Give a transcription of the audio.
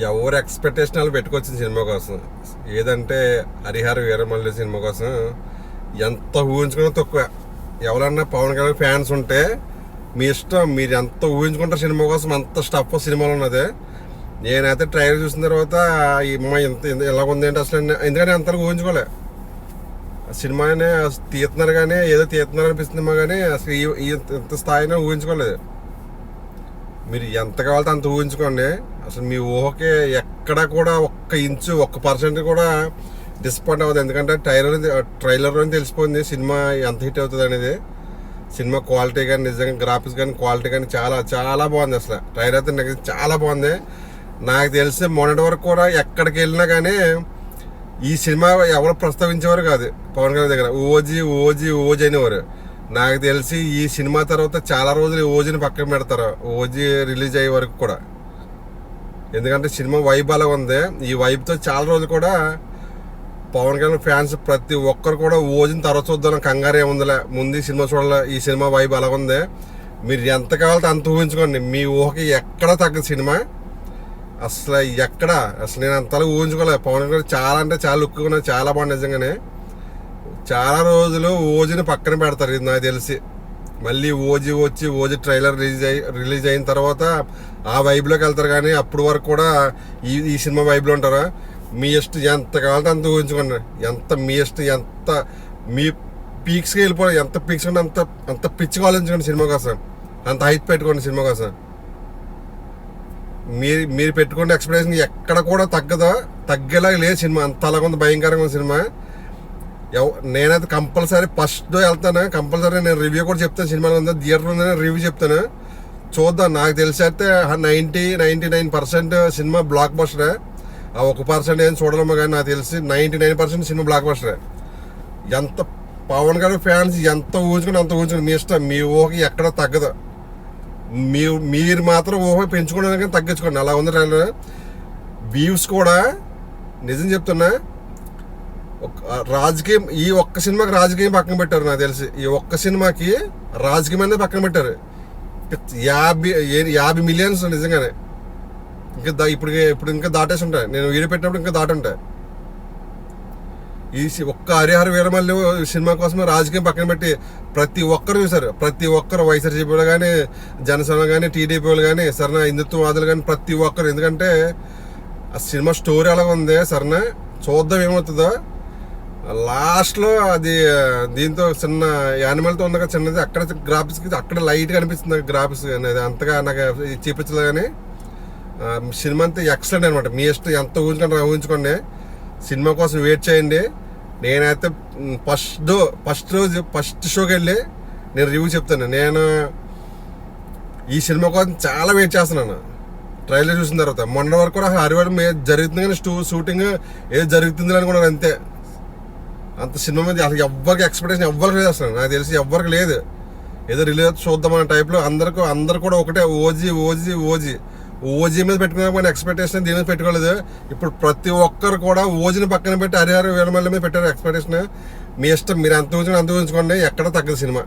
ఎవరు ఎక్స్పెక్టేషన్ వాళ్ళు పెట్టుకొచ్చిన సినిమా కోసం. ఏదంటే హరిహర వీరమల్లి సినిమా కోసం ఎంత ఊహించుకున్నా తక్కువ. ఎవరన్నా పవన్ కళ్యాణ్ ఫ్యాన్స్ ఉంటే మీ ఇష్టం, మీరు ఎంత ఊహించుకుంటారు సినిమా కోసం, అంత స్టఫ్ సినిమాలో ఉన్నది. నేనైతే ట్రైలర్ చూసిన తర్వాత ఈ అమ్మాయి ఎంత ఎలా ఉంది అంటే అసలు ఎందుకంటే అంతగా ఊహించుకోలే. సినిమానే తీస్తున్నారు కానీ ఏదో తీస్తున్నారు అనిపిస్తుందేమో కానీ అసలు ఇంత స్థాయిలో ఊహించుకోలేదు. మీరు ఎంత కావాలంటే అంత ఊహించుకోండి. అసలు మీ ఊహకి ఎక్కడ కూడా ఒక్క ఇంచు 1% కూడా డిసప్పాయింట్ అవ్వదు. ఎందుకంటే ట్రైలర్లో తెలిసిపోయింది సినిమా ఎంత హిట్ అవుతుంది అనేది. సినిమా క్వాలిటీ కానీ నిజంగా గ్రాఫిక్స్ కానీ క్వాలిటీ కానీ చాలా చాలా బాగుంది. అసలు ట్రైలర్ అయితే నాకు చాలా బాగుంది. నాకు తెలిసి మొన్నటి వరకు కూడా ఎక్కడికి వెళ్ళినా కానీ ఈ సినిమా ఎవరు ప్రస్తావించేవారు కాదు. పవన్ కళ్యాణ్ దగ్గర ఓజీ ఓజీ ఓజీ అనేవారు. నాకు తెలిసి ఈ సినిమా తర్వాత చాలా రోజులు ఓజీని పక్కన పెడతారు, ఓజీ రిలీజ్ అయ్యే వరకు కూడా. ఎందుకంటే సినిమా వైబ్ అలా ఉంది. ఈ వైబ్తో చాలా రోజులు కూడా పవన్ కళ్యాణ్ ఫ్యాన్స్ ప్రతి ఒక్కరు కూడా ఓజీని తర్వాత చూద్దాం, కంగారు ఏముందిలే, ముందు సినిమా చూడాలి, ఈ సినిమా వైబ్ అలా ఉంది. మీరు ఎంత కావాలంటే అంత ఊహించుకోండి. మీ ఊహకి ఎక్కడ తగ్గదు సినిమా. అసలు ఎక్కడ అసలు నేను అంతలా ఊహించుకోలేదు. పవన్ కళ్యాణ్ చాలా అంటే చాలా లుక్గా ఉన్నది, చాలా బాగుంది నిజంగానే. చాలా రోజులు ఓజీని పక్కన పెడతారు ఇది నాకు తెలిసి. మళ్ళీ ఓజీ వచ్చి ఓజీ ట్రైలర్ రిలీజ్ అయిన తర్వాత ఆ వైబ్లోకి వెళ్తారు. కానీ అప్పుడు వరకు కూడా ఈ సినిమా వైబ్లో ఉంటారా. మీ ఇష్టం ఎంత కావాలంటే అంత ఊహించుకోండి. ఎంత మీ ఇష్టం, ఎంత మీ పీక్స్కి వెళ్ళిపోయి, ఎంత పీక్స్ ఉంటే అంత పిచ్చిగా ఆలోచించుకోండి సినిమా కోసం, అంత హైట్ పెట్టుకోండి సినిమా కోసం. మీరు పెట్టుకునే ఎక్స్పెక్టేషన్ ఎక్కడ కూడా తగ్గేలాగా లేదు సినిమా. అంత అలాగ ఉంది, భయంకరంగా ఉంది సినిమా. నేనైతే కంపల్సరీ ఫస్ట్ డే వెళ్తాను, కంపల్సరీ నేను రివ్యూ కూడా చెప్తాను. సినిమాలో ఉందా థియేటర్ ఉందని రివ్యూ చెప్తాను, చూద్దాం. నాకు తెలిసి అయితే 99% సినిమా బ్లాక్ బస్టరే. ఆ 1% ఏం చూడలేమో కానీ నాకు తెలిసి 99% సినిమా బ్లాక్ బస్టరే. ఎంత పవన్ కళ్యాణ్ ఫ్యాన్స్ ఎంత ఊహించుకుని అంత ఊహించుకుని మీ ఇష్టం. మీ ఊహకి ఎక్కడ తగ్గదు. మీరు మాత్రం ఊహ పెంచుకోవడానికి తగ్గించుకోండి. అలా ఉంది ట్రైలర్. వ్యూస్ కూడా నిజం చెప్తున్నా, రాజకీయం ఈ ఒక్క సినిమాకి రాజకీయం పక్కన పెట్టారు. నాకు తెలిసి ఈ ఒక్క సినిమాకి రాజకీయం అనేది పక్కన పెట్టారు. 50 మిలియన్స్ నిజంగానే. ఇప్పుడు ఇంకా దాటేసి ఉంటాయి. నేను వీడియో పెట్టినప్పుడు ఇంకా దాటుంటాయి. ఈ ఒక్క హరిహర వీరమల్లి సినిమా కోసమే రాజకీయం పక్కన పెట్టి ప్రతి ఒక్కరు చూశారు. ప్రతి ఒక్కరు వైఎస్ఆర్సీపీ వాళ్ళు కానీ, జనసేన కానీ, టీడీపీ వాళ్ళు కానీ, సరేనా హిందుత్వవాదులు కానీ ప్రతి ఒక్కరు. ఎందుకంటే ఆ సినిమా స్టోరీ అలా ఉంది. సరేనా చూద్దాం ఏమవుతుందో. లాస్ట్లో అది దీంతో చిన్న యానిమల్తో ఉంది కదా చిన్నది, అక్కడ గ్రాఫిక్స్కి అక్కడ లైట్గా అనిపిస్తుంది గ్రాఫిక్స్ అనేది. అంతగా నాకు చూపించలేదు. కానీ సినిమా అంతా ఎక్సలెంట్ అనమాట. మీ ఇష్టం ఎంత ఊహించుకోండి. సినిమా కోసం వెయిట్ చేయండి. నేనైతే ఫస్ట్ షోకి వెళ్ళి నేను రివ్యూ చెప్తాను. నేను ఈ సినిమా కోసం చాలా వెయిట్ చేస్తున్నాను. ట్రైలర్ చూసిన తర్వాత మొన్న వరకు కూడా హరివారం జరుగుతుంది కానీ షూటింగ్ ఏదో జరుగుతుంది అనుకున్నాను అంతే. అంత సినిమా మీద అసలు ఎవ్వరికి ఎక్స్పెక్టేషన్ ఎవ్వరికి లేదు. అసలు నాకు తెలిసి ఎవ్వరికి లేదు. ఏదో రిలీజ్ చూద్దామనే టైప్లో అందరు కూడా ఒకటే ఓజీ ఓజీ ఓజీ ఓజీ మీద పెట్టుకున్నా కానీ ఎక్స్పెక్టేషన్ దీని మీద పెట్టుకోలేదు. ఇప్పుడు ప్రతి ఒక్కరు కూడా ఓజీని పక్కన పెట్టి హరిహర వీరమల్లి మీద పెట్టారు ఎక్స్పెక్టేషన్. మీ ఇష్టం, మీరు అంత ఊహించుకోండి, ఎక్కడ తగ్గదు సినిమా.